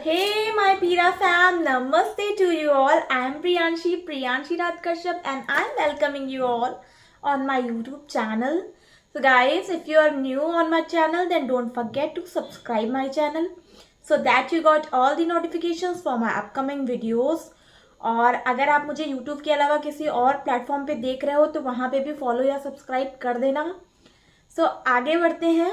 hey my Pira fam, Namaste to you all. I am Priyanshi Raj Kashyap, and I am welcoming you all on my YouTube channel. So guys, if you are new on my channel, then don't forget to subscribe my channel so that you got all the notifications for my upcoming videos. और अगर आप मुझे YouTube के अलावा किसी और platform पे देख रहे हो तो वहाँ पे भी फॉलो या सब्सक्राइब कर देना. सो आगे बढ़ते हैं.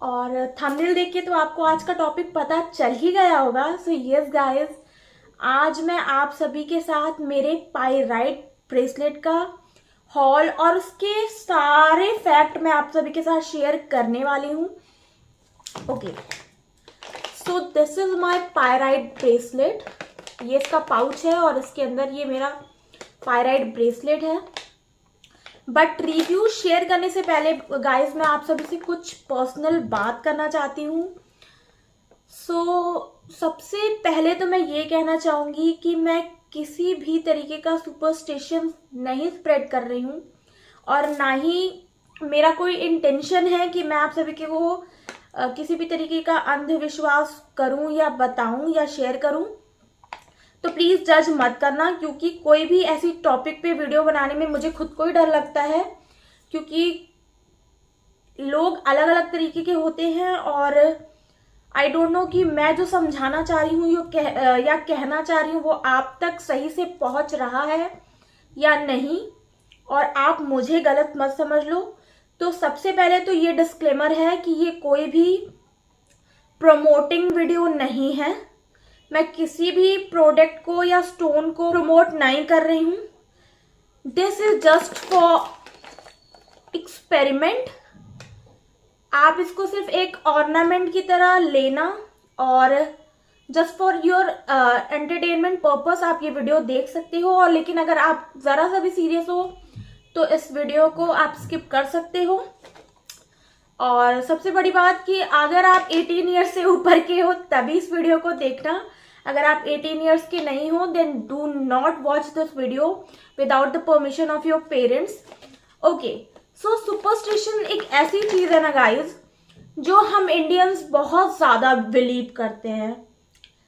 और थंबनेल देख के तो आपको आज का टॉपिक पता चल ही गया होगा. सो यस गाइस, आज मैं आप सभी के साथ मेरे पायराइट ब्रेसलेट का हॉल और उसके सारे फैक्ट मैं आप सभी के साथ शेयर करने वाली हूँ. Okay, so this is my pyrite bracelet. ये इसका पाउच है और इसके अंदर ये मेरा पायराइट ब्रेसलेट है. बट रिव्यू शेयर करने से पहले गाइस मैं आप सभी से कुछ पर्सनल बात करना चाहती हूँ. सबसे पहले तो मैं ये कहना चाहूँगी कि मैं किसी भी तरीके का सुपरस्टिशन नहीं स्प्रेड कर रही हूँ और ना ही मेरा कोई इंटेंशन है कि मैं आप सभी के को किसी भी तरीके का अंधविश्वास करूँ या बताऊँ या शेयर करूँ. तो प्लीज जज मत करना, क्योंकि कोई भी ऐसी टॉपिक पे वीडियो बनाने में मुझे खुद को ही डर लगता है, क्योंकि लोग अलग अलग तरीके के होते हैं और आई डोंट नो कि मैं जो समझाना चाह रही हूँ या कहना चाह रही हूँ वो आप तक सही से पहुंच रहा है या नहीं, और आप मुझे गलत मत समझ लो. तो सबसे पहले तो ये डिस्क्लेमर है कि ये कोई भी प्रमोटिंग वीडियो नहीं है. मैं किसी भी प्रोडक्ट को या स्टोन को प्रमोट नहीं कर रही हूँ. This is just for experiment. आप इसको सिर्फ एक ऑर्नामेंट की तरह लेना और just for your entertainment purpose आप ये वीडियो देख सकते हो. और लेकिन अगर आप जरा सा भी सीरियस हो तो इस वीडियो को आप स्किप कर सकते हो. और सबसे बड़ी बात कि अगर आप 18 ईयर्स से ऊपर के हो तभी इस वीडियो को देखना. अगर आप 18 ईयर्स के नहीं हो then do not watch this video without the permission of your parents. Okay, so superstition एक ऐसी चीज है ना गाइज जो हम इंडियंस बहुत ज्यादा बिलीव करते हैं.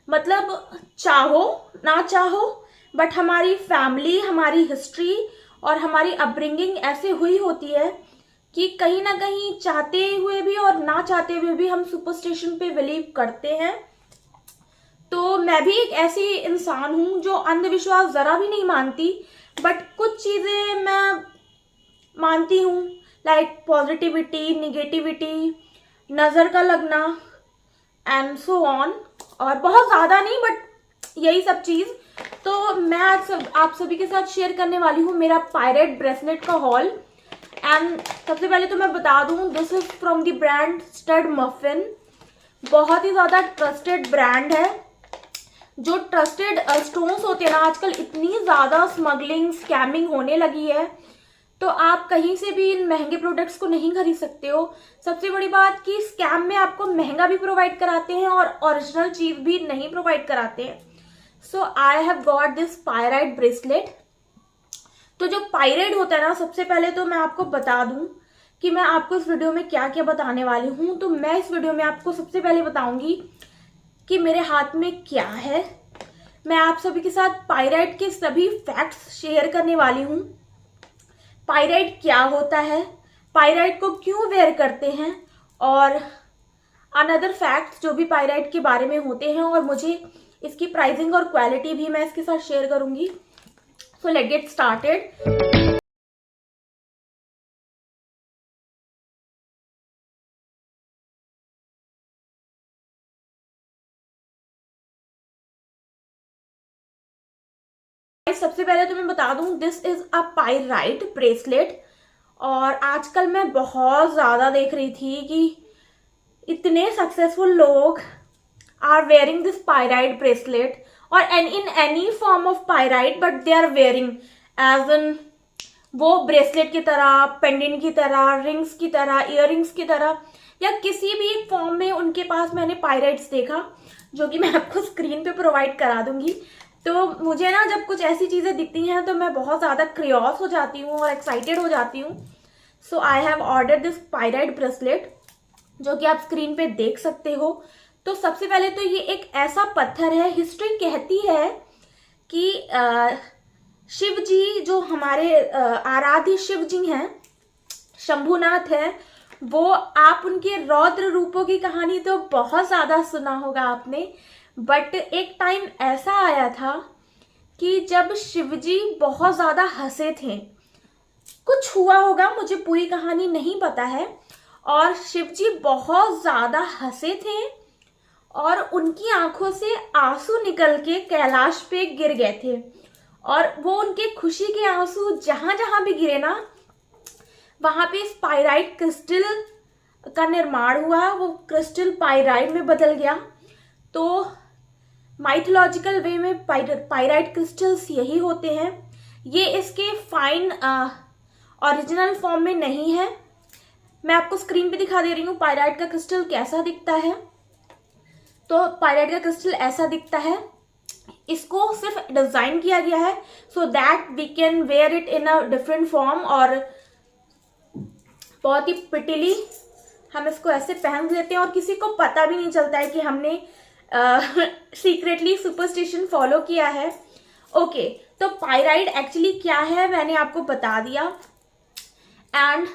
मतलब चाहो ना चाहो बट हमारी फैमिली, हमारी हिस्ट्री और हमारी अपब्रिंगिंग ऐसे हुई होती है कि कहीं ना कहीं चाहते हुए भी और ना चाहते हुए भी हम सुपरस्टिशन पे बिलीव करते हैं. तो मैं भी एक ऐसी इंसान हूं जो अंधविश्वास जरा भी नहीं मानती, बट कुछ चीजें मैं मानती हूँ, लाइक पॉजिटिविटी, निगेटिविटी, नजर का लगना एंड सो ऑन. और बहुत ज्यादा नहीं बट यही सब चीज. तो मैं आज आप सभी के साथ शेयर करने वाली हूँ मेरा पायरेट ब्रेसलेट का हॉल. एंड सबसे पहले तो मैं बता दूं, this is from the brand stud muffin. बहुत ही ज्यादा ट्रस्टेड ब्रांड है. जो ट्रस्टेड स्टोन्स होते हैं ना, आजकल इतनी ज्यादा स्मगलिंग, स्कैमिंग होने लगी है, तो आप कहीं से भी इन महंगे प्रोडक्ट्स को नहीं खरीद सकते हो. सबसे बड़ी बात कि स्कैम में आपको महंगा भी प्रोवाइड कराते हैं और ओरिजिनल चीज भी नहीं प्रोवाइड कराते हैं. So I have got this pyrite bracelet. तो जो पायराइट होता है ना, सबसे पहले तो मैं आपको बता दूं कि मैं आपको इस वीडियो में क्या क्या बताने वाली हूं. तो मैं इस वीडियो में आपको सबसे पहले बताऊंगी कि मेरे हाथ में क्या है. मैं आप सभी के साथ पायराइट के सभी फैक्ट्स शेयर करने वाली हूं. पायराइट क्या होता है, पायराइट को क्यों वेयर करते हैं, और अनदर फैक्ट्स जो भी पायराइट के बारे में होते हैं, और मुझे इसकी प्राइसिंग और क्वालिटी भी मैं इसके साथ शेयर करूंगी. So let's get started. सबसे पहले तो मैं बता दूं, this is a pyrite bracelet. और आजकल मैं बहुत ज्यादा देख रही थी कि इतने सक्सेसफुल लोग are wearing this pyrite bracelet और in any form of pyrite, but they are wearing as an वो ब्रेसलेट की तरह, पेंडेंट की तरह, रिंग्स की तरह, इयररिंग्स की तरह, या किसी भी फॉर्म में उनके पास मैंने पायराइट्स देखा, जो कि मैं आपको स्क्रीन पे प्रोवाइड करा दूंगी. तो मुझे ना जब कुछ ऐसी चीजें दिखती हैं तो मैं बहुत ज्यादा क्रियोस हो जाती हूँ और एक्साइटेड हो जाती हूँ. So I have order this pyrite bracelet जो कि आप स्क्रीन पे देख सकते हो. तो सबसे पहले तो ये एक ऐसा पत्थर है, हिस्ट्री कहती है कि शिव जी जो हमारे आराध्य शिव जी हैं, शंभुनाथ है, वो आप उनके रौद्र रूपों की कहानी तो बहुत ज़्यादा सुना होगा आपने, बट एक टाइम ऐसा आया था कि जब शिवजी बहुत ज़्यादा हंसे थे, कुछ हुआ होगा, मुझे पूरी कहानी नहीं पता है, और शिवजी बहुत ज़्यादा हंसे थे और उनकी आंखों से आंसू निकल के कैलाश पे गिर गए थे, और वो उनके खुशी के आंसू जहाँ जहाँ भी गिरे ना, वहाँ पे स्पाइराइट क्रिस्टल का निर्माण हुआ, वो क्रिस्टल पाइराइट में बदल गया। तो माइथोलॉजिकल वे में पाइराइट क्रिस्टल्स यही होते हैं। ये इसके फाइन ओरिजिनल फॉर्म में नहीं है। मैं आपको स्क्रीन पे दिखा दे रही हूँ पाइराइट का क्रिस्टल कैसा दिखता है। तो पाइराइट का क्रिस्टल ऐसा दिखता है। इसको सिर्फ डिजाइन किया गया है so that we can wear it in a different form, और बहुत ही प्रिटिली हम इसको ऐसे पहन लेते हैं और किसी को पता भी नहीं चलता है कि हमने सीक्रेटली सुपरस्टिशन फॉलो किया है। ओके, तो पाइराइट एक्चुअली क्या है मैंने आपको बता दिया। एंड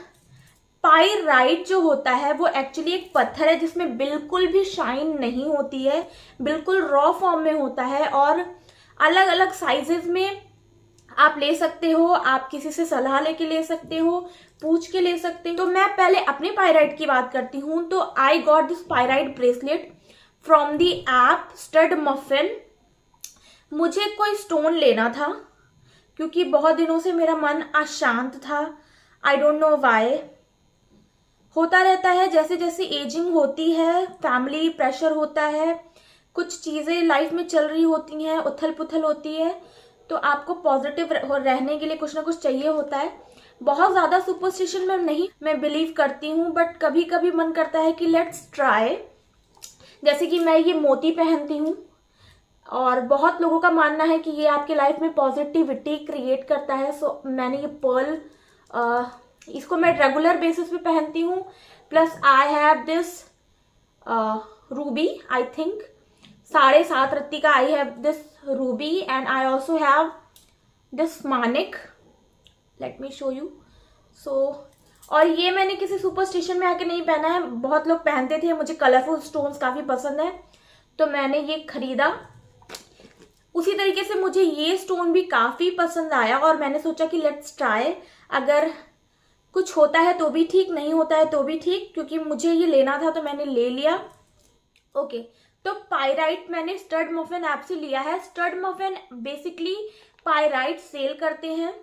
पाइराइट जो होता है वो एक्चुअली एक पत्थर है जिसमें बिल्कुल भी शाइन नहीं होती है, बिल्कुल रॉ फॉर्म में होता है, और अलग अलग साइजेस में आप ले सकते हो। आप किसी से सलाह लेके ले सकते हो, पूछ के ले सकते हो। तो मैं पहले अपने पाइराइट की बात करती हूँ। तो I got this pyrite bracelet from the app stud muffin. मुझे कोई स्टोन लेना था क्योंकि बहुत दिनों से मेरा मन अशांत था। I don't know why. होता रहता है, जैसे जैसे एजिंग होती है, फैमिली प्रेशर होता है, कुछ चीज़ें लाइफ में चल रही होती हैं, उथल पुथल होती है, तो आपको पॉजिटिव रहने के लिए कुछ ना कुछ चाहिए होता है। बहुत ज़्यादा सुपरस्टिशन में नहीं मैं बिलीव करती हूँ, बट कभी कभी मन करता है कि लेट्स ट्राई। जैसे कि मैं ये मोती पहनती हूँ और बहुत लोगों का मानना है कि ये आपके लाइफ में पॉजिटिविटी क्रिएट करता है। सो मैंने ये पर्ल, इसको मैं रेगुलर बेसिस पे पहनती हूँ। Plus I have this ruby, I think 7.5 रत्ती का I have this ruby, and I also have this manik. Let me show you. So और ये मैंने किसी सुपरस्टिशन में आके नहीं पहना है, बहुत लोग पहनते थे। मुझे कलरफुल स्टोन्स काफ़ी पसंद है तो मैंने ये खरीदा। उसी तरीके से मुझे ये स्टोन भी काफ़ी पसंद आया और मैंने सोचा कि लेट्स ट्राई, अगर कुछ होता है तो भी ठीक, नहीं होता है तो भी ठीक, क्योंकि मुझे ये लेना था तो मैंने ले लिया। ओके, तो पाइराइट मैंने स्टड मफिन ऐप से लिया है। Stud Muffin basically pyrite sell करते हैं,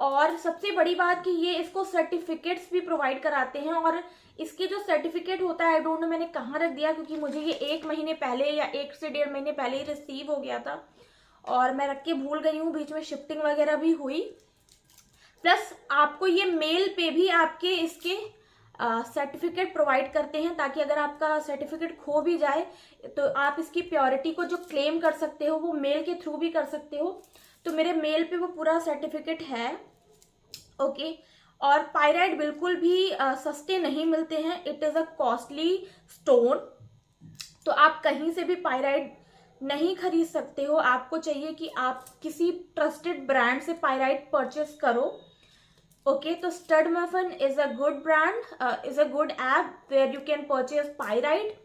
और सबसे बड़ी बात कि ये इसको सर्टिफिकेट्स भी प्रोवाइड कराते हैं। और इसके जो सर्टिफिकेट होता है, आई डोंट नो मैंने कहाँ रख दिया, क्योंकि मुझे ये 1 महीने पहले या 1 से 1.5 महीने पहले ही रिसीव हो गया था और मैं रख के भूल गई हूँ। बीच में शिफ्टिंग वगैरह भी हुई। प्लस आपको ये मेल पे भी आपके इसके सर्टिफिकेट प्रोवाइड करते हैं, ताकि अगर आपका सर्टिफिकेट खो भी जाए तो आप इसकी प्योरिटी को जो क्लेम कर सकते हो वो मेल के थ्रू भी कर सकते हो। तो मेरे मेल पे वो पूरा सर्टिफिकेट है। ओके, और पाइराइट बिल्कुल भी सस्ते नहीं मिलते हैं। It is a costly stone. तो आप कहीं से भी पाइराइट नहीं खरीद सकते हो। आपको चाहिए कि आप किसी ट्रस्टेड ब्रांड से पाइराइट परचेस करो। ओके, तो Stud Muffin is a good brand, is a good app where you can purchase pyrite.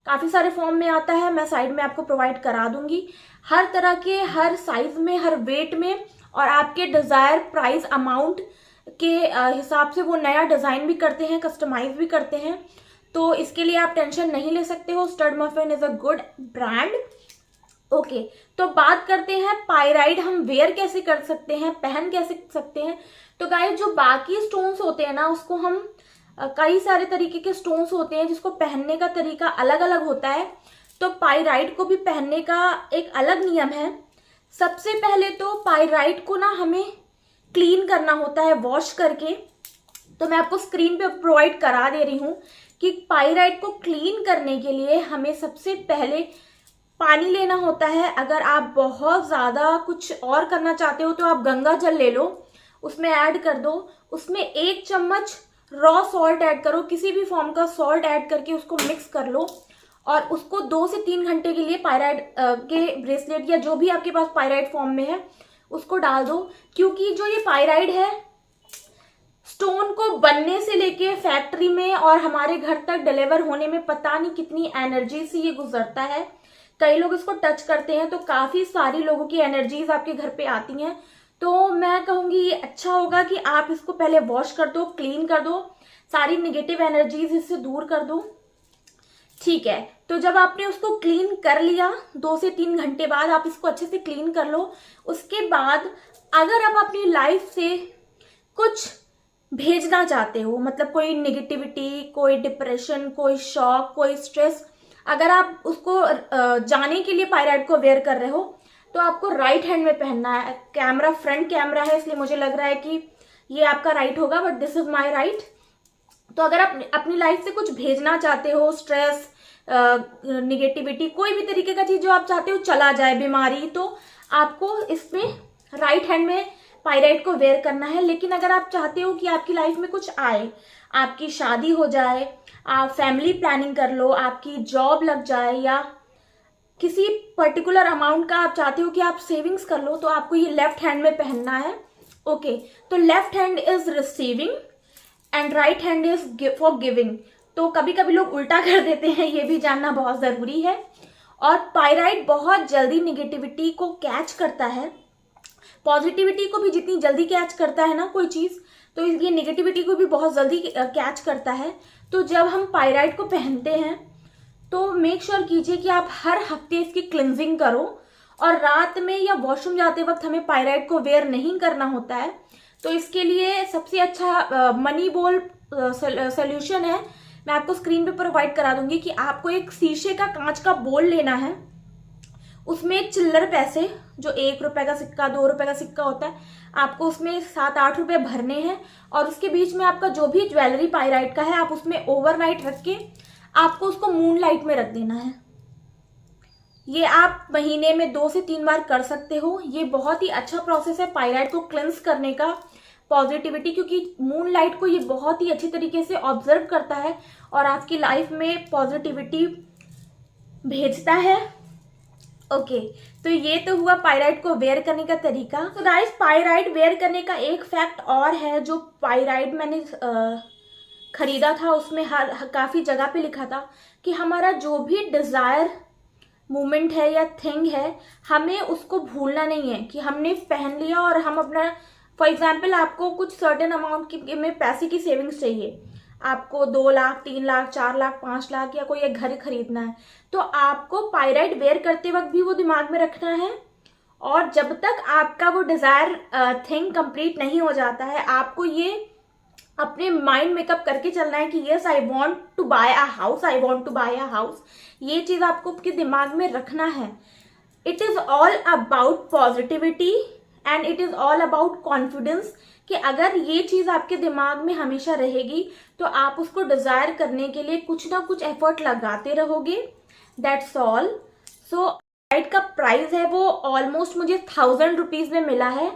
काफ़ी सारे फॉर्म में आता है, मैं साइड में आपको प्रोवाइड करा दूंगी। हर तरह के, हर साइज में, हर वेट में, और आपके डिज़ायर प्राइस अमाउंट के हिसाब से वो नया डिज़ाइन भी करते हैं, कस्टमाइज भी करते हैं। तो इसके लिए आप टेंशन नहीं ले सकते हो। Stud Muffin is a good brand. Okay, तो बात करते हैं पाइराइट हम वेयर कैसे कर सकते हैं, पहन कैसे सकते हैं। तो गाइस, जो बाकी स्टोन्स होते हैं ना, उसको हम कई सारे तरीके के स्टोन्स होते हैं जिसको पहनने का तरीका अलग अलग होता है। तो पाइराइट को भी पहनने का एक अलग नियम है। सबसे पहले तो पाइराइट को ना हमें क्लीन करना होता है वॉश करके। तो मैं आपको स्क्रीन पे प्रोवाइड करा दे रही हूँ कि पाइराइट को क्लीन करने के लिए हमें सबसे पहले पानी लेना होता है। अगर आप बहुत ज़्यादा कुछ और करना चाहते हो तो आप गंगा जल ले लो, उसमें ऐड कर दो। उसमें 1 चम्मच रॉ सॉल्ट ऐड करो, किसी भी फॉर्म का सॉल्ट ऐड करके उसको मिक्स कर लो। और उसको 2 से 3 घंटे के लिए पायराइड के ब्रेसलेट या जो भी आपके पास पायराइड फॉर्म में है उसको डाल दो। क्योंकि जो ये पायराइड है, स्टोन को बनने से लेके फैक्ट्री में और हमारे घर तक डिलीवर होने में पता नहीं कितनी एनर्जी से ये गुजरता है। कई लोग इसको टच करते हैं तो काफी सारी लोगों की एनर्जीज आपके घर पे आती हैं। तो मैं कहूंगी ये अच्छा होगा कि आप इसको पहले वॉश कर दो, क्लीन कर दो, सारी निगेटिव एनर्जीज इससे दूर कर दो। ठीक है, तो जब आपने उसको क्लीन कर लिया 2 से 3 घंटे बाद आप इसको अच्छे से क्लीन कर लो। उसके बाद अगर आप अपनी लाइफ से कुछ भेजना चाहते हो, मतलब कोई नेगेटिविटी, कोई डिप्रेशन, कोई शॉक, कोई स्ट्रेस, अगर आप उसको जाने के लिए पायराइड को वेयर कर रहे हो तो आपको राइट हैंड में पहनना है। कैमरा फ्रंट कैमरा है इसलिए मुझे लग रहा है कि ये आपका राइट होगा, but this is my right. तो अगर आप अपनी लाइफ से कुछ भेजना चाहते हो, स्ट्रेस, निगेटिविटी, कोई भी तरीके का चीज जो आप चाहते हो चला जाए, बीमारी, तो आपको इसमें राइट हैंड में पायराइड को वेयर करना है। लेकिन अगर आप चाहते हो कि आपकी लाइफ में कुछ आए, आपकी शादी हो जाए, आप फैमिली प्लानिंग कर लो, आपकी जॉब लग जाए, या किसी पर्टिकुलर अमाउंट का आप चाहते हो कि आप सेविंग्स कर लो, तो आपको ये लेफ्ट हैंड में पहनना है। ओके, तो left hand is receiving end right hand is for giving. तो कभी कभी लोग उल्टा कर देते हैं, ये भी जानना बहुत जरूरी है। और पायराइड बहुत जल्दी निगेटिविटी को कैच करता है, पॉजिटिविटी को भी जितनी जल्दी कैच करता है ना कोई चीज, तो ये निगेटिविटी को भी बहुत जल्दी कैच करता है। तो जब हम पायराइड को पहनते हैं तो मेक श्योर कीजिए कि आप हर हफ्ते इसकी क्लिनजिंग करो। और रात में या वॉशरूम जाते वक्त हमें पायराइड को वेयर नहीं करना होता है, तो इसके लिए सबसे अच्छा मनी बोल सोल्यूशन है। मैं आपको स्क्रीन पे प्रोवाइड करा दूंगी कि आपको एक शीशे का, कांच का बोल लेना है, उसमें चिल्लर पैसे, जो 1 रुपए का सिक्का, 2 रुपए का सिक्का होता है, आपको उसमें 7-8 रुपए भरने हैं। और उसके बीच में आपका जो भी ज्वेलरी पायराइड का है आप उसमें ओवरनाइट रख के आपको उसको मून लाइट में रख देना है। ये आप महीने में 2 से 3 बार कर सकते हो। ये बहुत ही अच्छा प्रोसेस है पायराइड को क्लेंस करने का, पॉजिटिविटी, क्योंकि मून लाइट को ये बहुत ही अच्छी तरीके से ऑब्जर्व करता है और आपकी लाइफ में पॉजिटिविटी भेजता है। ओके, तो ये तो हुआ पायराइड को वेयर करने का तरीका। तो गाइस, पायराइड वेयर करने का एक फैक्ट और है। जो पायराइड मैंने खरीदा था उसमें काफी जगह पे लिखा था कि हमारा जो भी डिजायर मूवमेंट है या थिंग है, हमें उसको भूलना नहीं है कि हमने पहन लिया और हम अपना, फॉर एग्जाम्पल आपको कुछ सर्टेन अमाउंट में पैसे की सेविंग्स चाहिए, आपको 2 लाख, 3 लाख, 4 लाख, 5 लाख, या कोई एक घर खरीदना है, तो आपको पायराइड वेयर करते वक्त भी वो दिमाग में रखना है। और जब तक आपका वो डिजायर थिंग कंप्लीट नहीं हो जाता है, आपको ये अपने माइंड मेकअप करके चलना है कि yes, I want to buy a house, I want to buy a house. ये चीज आपको आपके दिमाग में रखना है। It is all about positivity and it is all about confidence, कि अगर ये चीज आपके दिमाग में हमेशा रहेगी तो आप उसको डिजायर करने के लिए कुछ ना कुछ एफर्ट लगाते रहोगे। That's all. सो पायराइड का प्राइस है वो ऑलमोस्ट मुझे 1000 रुपीज में मिला है।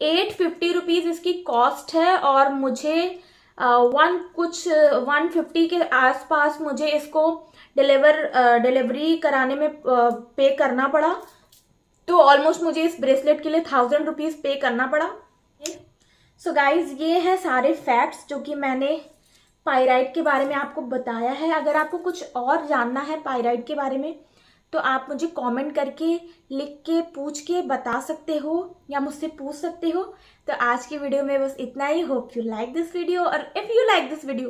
850 रुपीज इसकी कॉस्ट है और मुझे 150 के आसपास मुझे इसको डिलीवरी कराने में पे करना पड़ा। तो ऑलमोस्ट मुझे इस ब्रेसलेट के लिए 1000 रुपीज पे करना पड़ा। सो गाइज, ये है सारे फैक्ट्स जो कि मैंने पायराइड के बारे में आपको बताया है। अगर आपको कुछ और जानना है पायराइड के बारे में तो आप मुझे कमेंट करके, लिख के, पूछ के बता सकते हो या मुझसे पूछ सकते हो। तो आज की वीडियो में बस इतना ही। Hope you like this video, और if you like this video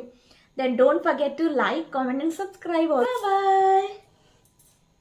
then don't forget to like, comment and subscribe. Bye bye.